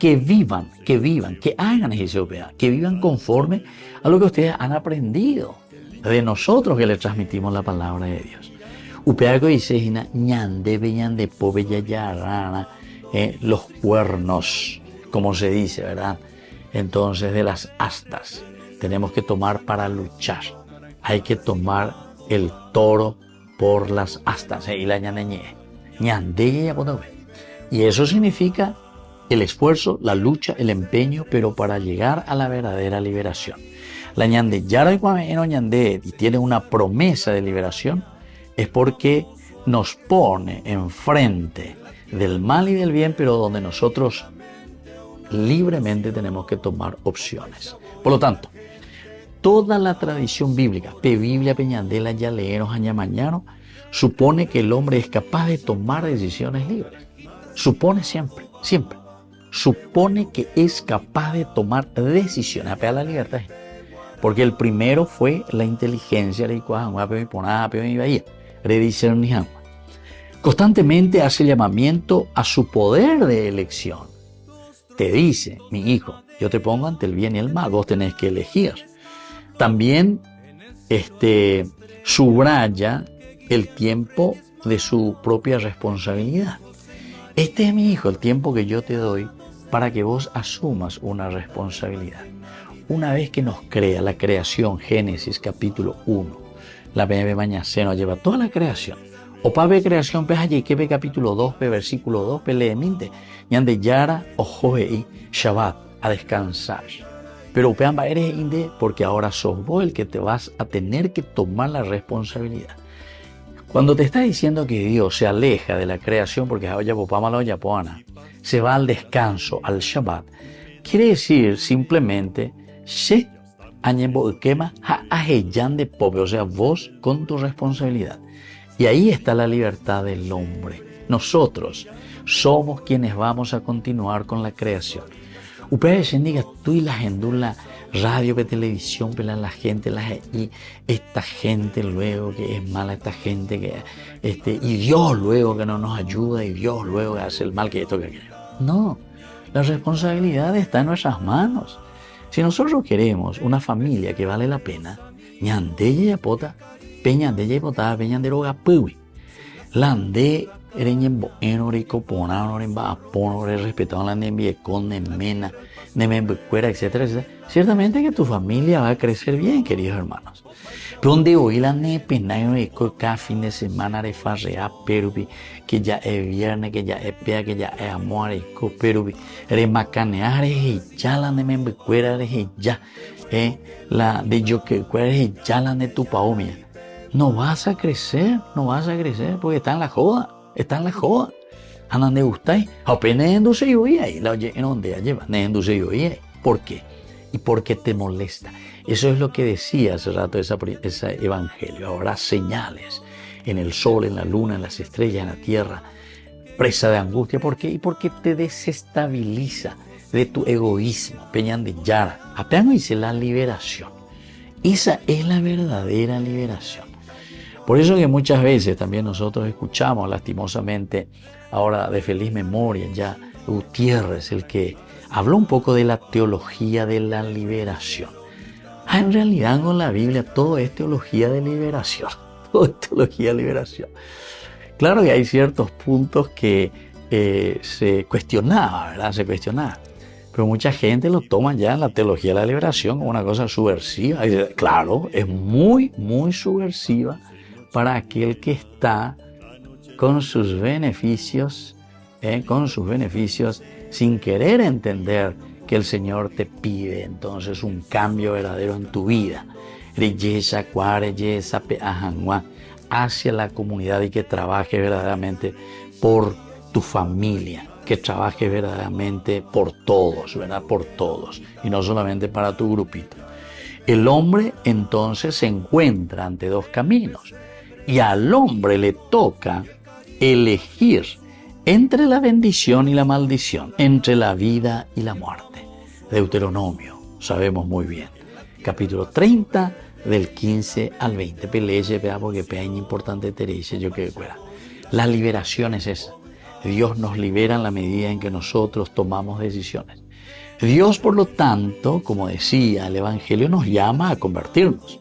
que vivan, que hagan ejercicio, que vivan conforme a lo que ustedes han aprendido de nosotros que les transmitimos la palabra de Dios. Upeaco dice, ñande pobe ya los cuernos, como se dice, ¿verdad? Entonces, de las astas tenemos que tomar para luchar. Hay que tomar el toro por las astas. Y la ñaneñe. Y eso significa el esfuerzo, la lucha, el empeño, pero para llegar a la verdadera liberación. La ñande yara y ñande y tiene una promesa de liberación, es porque nos pone enfrente del mal y del bien, pero donde nosotros libremente tenemos que tomar opciones. Por lo tanto, toda la tradición bíblica, Biblia, Peñandela, Yaleeros, Añamañano, supone que el hombre es capaz de tomar decisiones libres. Supone siempre. Supone que es capaz de tomar decisiones. Apela la libertad. Porque el primero fue la inteligencia. Constantemente hace llamamiento a su poder de elección. Te dice, mi hijo, yo te pongo ante el bien y el mal, vos tenés que elegir. También subraya el tiempo de su propia responsabilidad. Este es, mi hijo, el tiempo que yo te doy para que vos asumas una responsabilidad. Una vez que nos crea la creación, Génesis capítulo 1, la bebé mañana lleva toda la creación. O para ver creación, pues allí que ve capítulo 2, versículo 2, le minte, ñande yara o joe Shabbat, a descansar. Pero peamba eres inde porque ahora sos vos el que te vas a tener que tomar la responsabilidad. Cuando te está diciendo que Dios se aleja de la creación porque se va al descanso, al Shabbat, quiere decir simplemente o sea, vos con tu responsabilidad. Y ahí está la libertad del hombre. Nosotros somos quienes vamos a continuar con la creación. Ustedes digan, tú y la gente, la radio, la televisión, la gente, y esta gente luego que es mala, esta gente que, y Dios luego que no nos ayuda, y Dios luego que hace el mal que esto que queremos. No, la responsabilidad está en nuestras manos. Si nosotros queremos una familia que vale la pena, ñandeye yapota, peñandeye potada, peñanderoga puwi, lande ereñen boeno, ricopona, norimba apono, respetado la nembiecon, nemena, nemembecuera, etcétera, etcétera. Ciertamente que tu familia va a crecer bien, queridos hermanos. Pero donde hoy la nepena, cada fin de semana de farrea, perubi, que ya es viernes, que ya es pea, que ya es amor, perubi, remacanear, ya la nemembecuera, ya, la de yo que cuera, ya la de tu paomia. No vas a crecer, porque está en la joda. Está en la joda. Andan de gustáis. Apenas enduce yo ahí. La oye en donde lleva. Enduce yo ahí. ¿Por qué? Y porque te molesta. Eso es lo que decía hace rato ese evangelio. Habrá señales en el sol, en la luna, en las estrellas, en la tierra. Presa de angustia. ¿Por qué? Y porque te desestabiliza de tu egoísmo. Peñan de yara. Apenas dice la liberación. Esa es la verdadera liberación. Por eso que muchas veces también nosotros escuchamos lastimosamente, ahora de feliz memoria, ya Gutiérrez, el que habló un poco de la teología de la liberación. En realidad con la Biblia todo es teología de liberación, todo es teología de liberación. Claro que hay ciertos puntos que se cuestionaba, ¿verdad? Se cuestionaba. Pero mucha gente lo toma ya en la teología de la liberación como una cosa subversiva. Y dice, claro, es muy, muy subversiva para aquel que está con sus beneficios, sin querer entender que el Señor te pide entonces un cambio verdadero en tu vida. Hacia la comunidad y que trabaje verdaderamente por tu familia, que trabaje verdaderamente por todos, ¿verdad? Por todos, y no solamente para tu grupito. El hombre entonces se encuentra ante dos caminos. Y al hombre le toca elegir entre la bendición y la maldición, entre la vida y la muerte. Deuteronomio, sabemos muy bien. Capítulo 30, del 15 al 20. Peleche, porque es importante tereche, yo que fuera. La liberación es esa. Dios nos libera en la medida en que nosotros tomamos decisiones. Dios, por lo tanto, como decía el Evangelio, nos llama a convertirnos.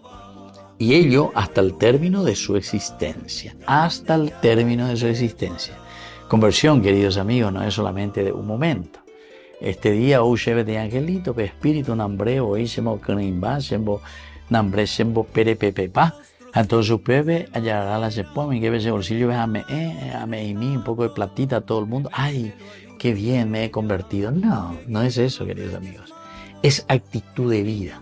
Y ello hasta el término de su existencia. Hasta el término de su existencia. Conversión, queridos amigos, no es solamente de un momento. Este día, hoy lleve de angelito, pe espíritu, nambre, hoy sembo canimba, sembo nambre, sembo perepepepa. Entonces, pepe hallará la sepoma, y que ese bolsillo, déjame y mí, un poco de platita a todo el mundo. Ay, qué bien me he convertido. No, no es eso, queridos amigos. Es actitud de vida.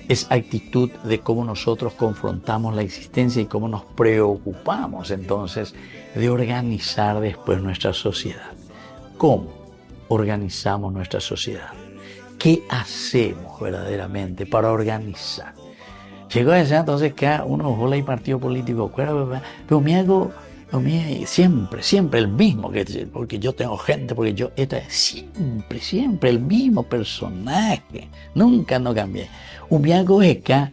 Es actitud de cómo nosotros confrontamos la existencia y cómo nos preocupamos entonces de organizar después nuestra sociedad. ¿Cómo organizamos nuestra sociedad? ¿Qué hacemos verdaderamente para organizar? Llegó a decir entonces que uno jola y partido político, pero me hago siempre el mismo, porque yo tengo gente, porque yo, siempre el mismo personaje, nunca no cambié. Umiago es que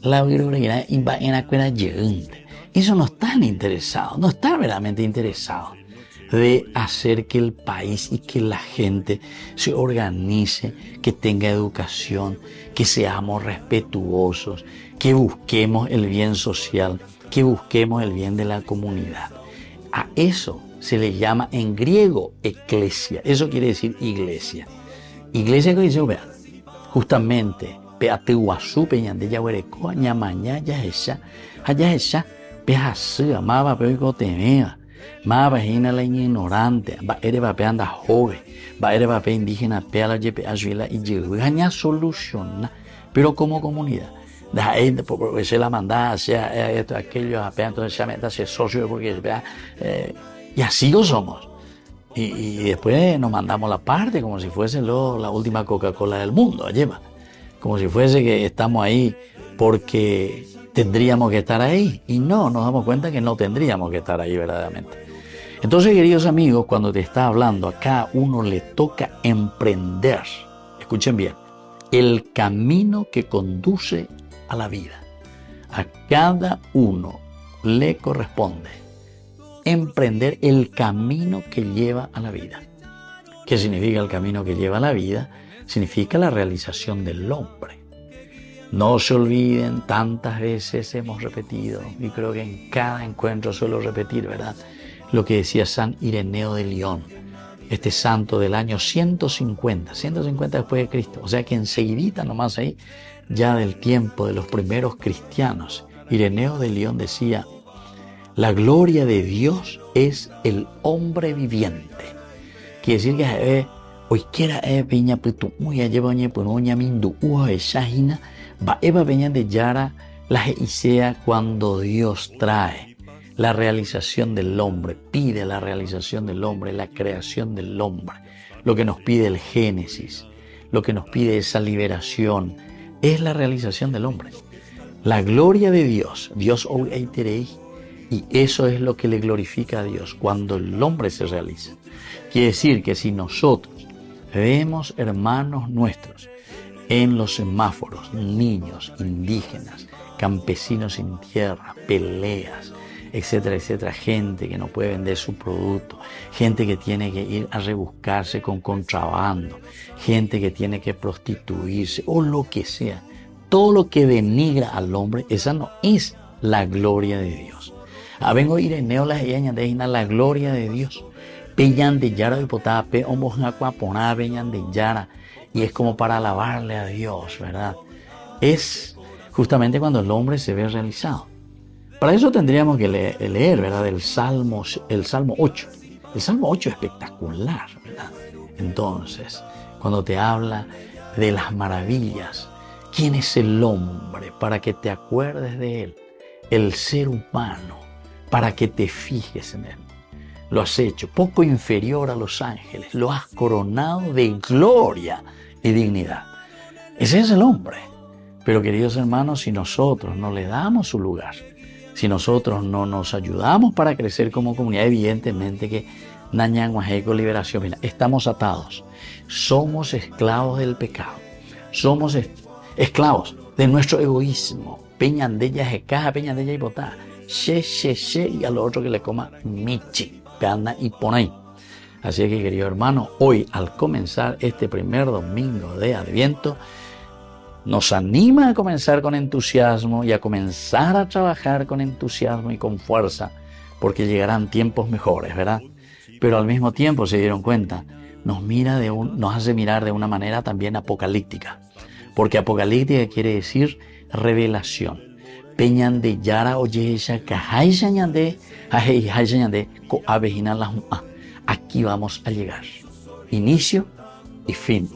la virología va en la cuera llegante. Eso no están interesados, no están verdaderamente interesados de hacer que el país y que la gente se organice, que tenga educación, que seamos respetuosos, que busquemos el bien social, que busquemos el bien de la comunidad. A eso se le llama en griego eclesia. Eso quiere decir iglesia. Iglesia que dice, vean, justamente, peateguazú, peñande yahuerecoa, ñamaña, yaesha, peasú, amaba, peo temea, maba, vagina la ignorante, va ere va peanda joven, va ere va pe indígena, peala, yepe, ayuela, y llegaña soluciona, pero como comunidad. Porque se la manda hacia esto, aquello, entonces se mete hacia socio, porque y así lo somos. Y después nos mandamos la parte como si fuese la última Coca-Cola del mundo, lleva. Como si fuese que estamos ahí porque tendríamos que estar ahí. Y no, nos damos cuenta que no tendríamos que estar ahí verdaderamente. Entonces, queridos amigos, cuando te está hablando acá, uno le toca emprender escuchen bien, el camino que conduce a la vida. A cada uno le corresponde emprender el camino que lleva a la vida. ¿Qué significa el camino que lleva a la vida? Significa la realización del hombre. No se olviden, tantas veces hemos repetido, y creo que en cada encuentro suelo repetir, ¿verdad?, lo que decía San Ireneo de León, este santo del año 150 después de Cristo. O sea que enseguidita nomás ahí, ya del tiempo de los primeros cristianos, Ireneo de León decía: la gloria de Dios es el hombre viviente. Quiere decir que hoy quiera piña putu muy allá baña punoña mindu uha shahina va eva peña de yara la isea cuando Dios trae la realización del hombre, pide la realización del hombre, la creación del hombre, lo que nos pide el Génesis, lo que nos pide esa liberación, es la realización del hombre. La gloria de Dios, Dios hoy eiterei, y eso es lo que le glorifica a Dios cuando el hombre se realiza. Quiere decir que si nosotros vemos hermanos nuestros en los semáforos, niños, indígenas, campesinos sin tierra, peleas, etcétera, etcétera, gente que no puede vender su producto, gente que tiene que ir a rebuscarse con contrabando, gente que tiene que prostituirse o lo que sea, todo lo que denigra al hombre, esa no es la gloria de Dios. Vengo Ireneo las de la gloria de Dios. Peñan de Yara de Potape, Ombojacuaponá, Peñan de Yara, y es como para alabarle a Dios, ¿verdad? Es justamente cuando el hombre se ve realizado. Para eso tendríamos que leer, ¿verdad?, el Salmo 8. El Salmo 8 es espectacular, ¿verdad? Entonces, cuando te habla de las maravillas, ¿quién es el hombre para que te acuerdes de él? El ser humano, para que te fijes en él. Lo has hecho poco inferior a los ángeles, lo has coronado de gloria y dignidad. Ese es el hombre. Pero queridos hermanos, si nosotros no le damos su lugar, si nosotros no nos ayudamos para crecer como comunidad, evidentemente que Nañanguajeco liberación, mira, estamos atados, somos esclavos del pecado, somos esclavos de nuestro egoísmo, peñandella jecaja, peñandella y botá, y a lo otro que le coma michi, gana y pone. Así que, querido hermano, hoy al comenzar este primer domingo de Adviento, nos anima a comenzar con entusiasmo y a comenzar a trabajar con entusiasmo y con fuerza, porque llegarán tiempos mejores, ¿verdad? Pero al mismo tiempo, se dieron cuenta, nos hace mirar de una manera también apocalíptica, porque apocalíptica quiere decir revelación. Peñan de Yara oye aquí vamos a llegar. Inicio y fin,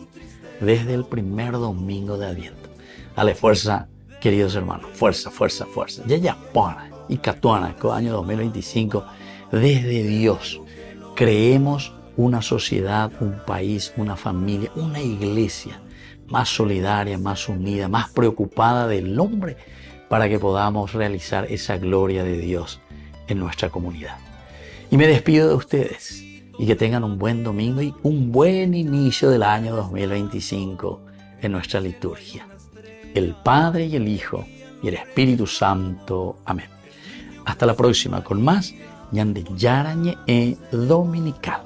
desde el primer domingo de Adviento. Dale fuerza, queridos hermanos, fuerza, fuerza, fuerza. Ya para y Catuana, año 2025, desde Dios creemos una sociedad, un país, una familia, una iglesia más solidaria, más unida, más preocupada del hombre, para que podamos realizar esa gloria de Dios en nuestra comunidad. Y me despido de ustedes y que tengan un buen domingo y un buen inicio del año 2025 en nuestra liturgia. El Padre y el Hijo y el Espíritu Santo. Amén. Hasta la próxima con más Ñande Yarañe Dominical.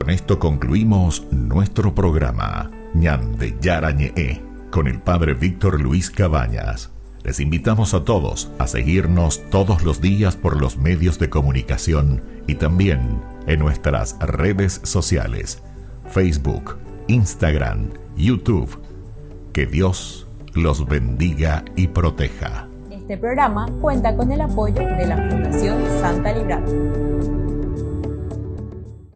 Con esto concluimos nuestro programa Ñande Yarañe con el Padre Víctor Luis Cabañas. Les invitamos a todos a seguirnos todos los días por los medios de comunicación y también en nuestras redes sociales, Facebook, Instagram, YouTube. Que Dios los bendiga y proteja. Este programa cuenta con el apoyo de la Fundación Santa Librada.